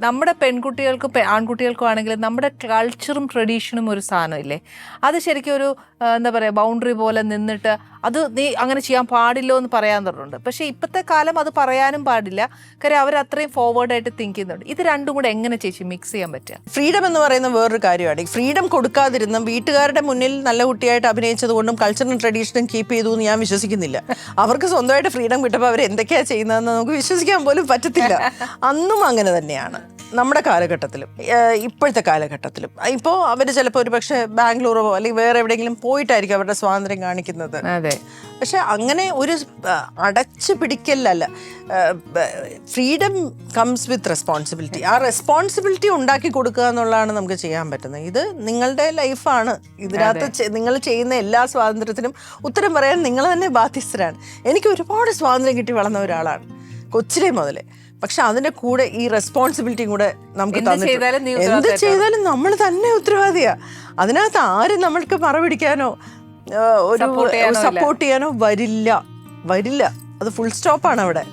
നമ്മുടെ പെൺകുട്ടികൾക്കും ആൺകുട്ടികൾക്കും ആണെങ്കിലും നമ്മുടെ കൾച്ചറും ട്രഡീഷനും ഒരു സാധനമില്ലേ, അത് ശരിക്കും ഒരു എന്താ പറയുക ബൗണ്ടറി പോലെ നിന്നിട്ട് അത് നീ അങ്ങനെ ചെയ്യാൻ പാടില്ലോ എന്ന് പറയാൻ തുടങ്ങുന്നുണ്ട്. പക്ഷേ ഇപ്പോഴത്തെ കാലം അത് പറയാനും പാടില്ല, കാര്യം അവർ അത്രയും ഫോർവേഡായിട്ട് തിങ്ക് ചെയ്യുന്നുണ്ട്. ഇത് രണ്ടും കൂടെ എങ്ങനെ ചേച്ചി മിക്സ് ചെയ്യാൻ പറ്റുക? ഫ്രീഡം എന്ന് പറയുന്ന വേറൊരു കാര്യമാണ്. ഫ്രീഡം കൊടുക്കാതിരുന്ന വീട്ടുകാരുടെ മുന്നിൽ നല്ല കുട്ടിയായിട്ട് അഭിനയിച്ചത് കൊണ്ടും കൾച്ചറും ട്രഡീഷനും കീപ്പ് ചെയ്തു എന്ന് ഞാൻ വിശ്വസിക്കുന്നില്ല. അവർക്ക് സ്വന്തമായിട്ട് ഫ്രീഡം കിട്ടുമ്പോൾ അവർ എന്തൊക്കെയാണ് ചെയ്യുന്നതെന്ന് നമുക്ക് വിശ്വസിക്കാൻ പോലും പറ്റത്തില്ല. അന്നും അങ്ങനെ തന്നെയാണ് നമ്മുടെ കാലഘട്ടത്തിലും ഇപ്പോഴത്തെ കാലഘട്ടത്തിലും. ഇപ്പോൾ അവർ ചിലപ്പോൾ ഒരു പക്ഷേ ബാംഗ്ലൂറോ അല്ലെങ്കിൽ വേറെ എവിടെയെങ്കിലും പോയിട്ടായിരിക്കും അവരുടെ സ്വാതന്ത്ര്യം കാണിക്കുന്നത്. അതെ, പക്ഷെ അങ്ങനെ ഒരു അടച്ചു പിടിക്കലല്ല. Freedom comes with responsibility. ആ റെസ്പോൺസിബിലിറ്റി ഉണ്ടാക്കി കൊടുക്കുക എന്നുള്ളതാണ് നമുക്ക് ചെയ്യാൻ പറ്റുന്നത്. ഇത് നിങ്ങളുടെ ലൈഫാണ്. ഇതിനകത്ത് നിങ്ങൾ ചെയ്യുന്ന എല്ലാ സ്വാതന്ത്ര്യത്തിനും ഉത്തരം പറയാൻ നിങ്ങൾ തന്നെ ബാധ്യസ്ഥരാണ്. എനിക്ക് ഒരുപാട് സ്വാതന്ത്ര്യം കിട്ടി വളർന്ന ഒരാളാണ് കൊച്ചിലെ മുതലേ. പക്ഷെ അതിന്റെ കൂടെ ഈ റെസ്പോൺസിബിലിറ്റിയും കൂടെ നമുക്ക് എന്ത് ചെയ്താലും നമ്മൾ തന്നെ ഉത്തരവാദിയാ. അതിനകത്ത് ആരും നമ്മൾക്ക് മറപിടിക്കാനോ ഒരു സപ്പോർട്ട് ചെയ്യാനോ വരില്ല. അത് ഫുൾ സ്റ്റോപ്പാണ് അവിടെ.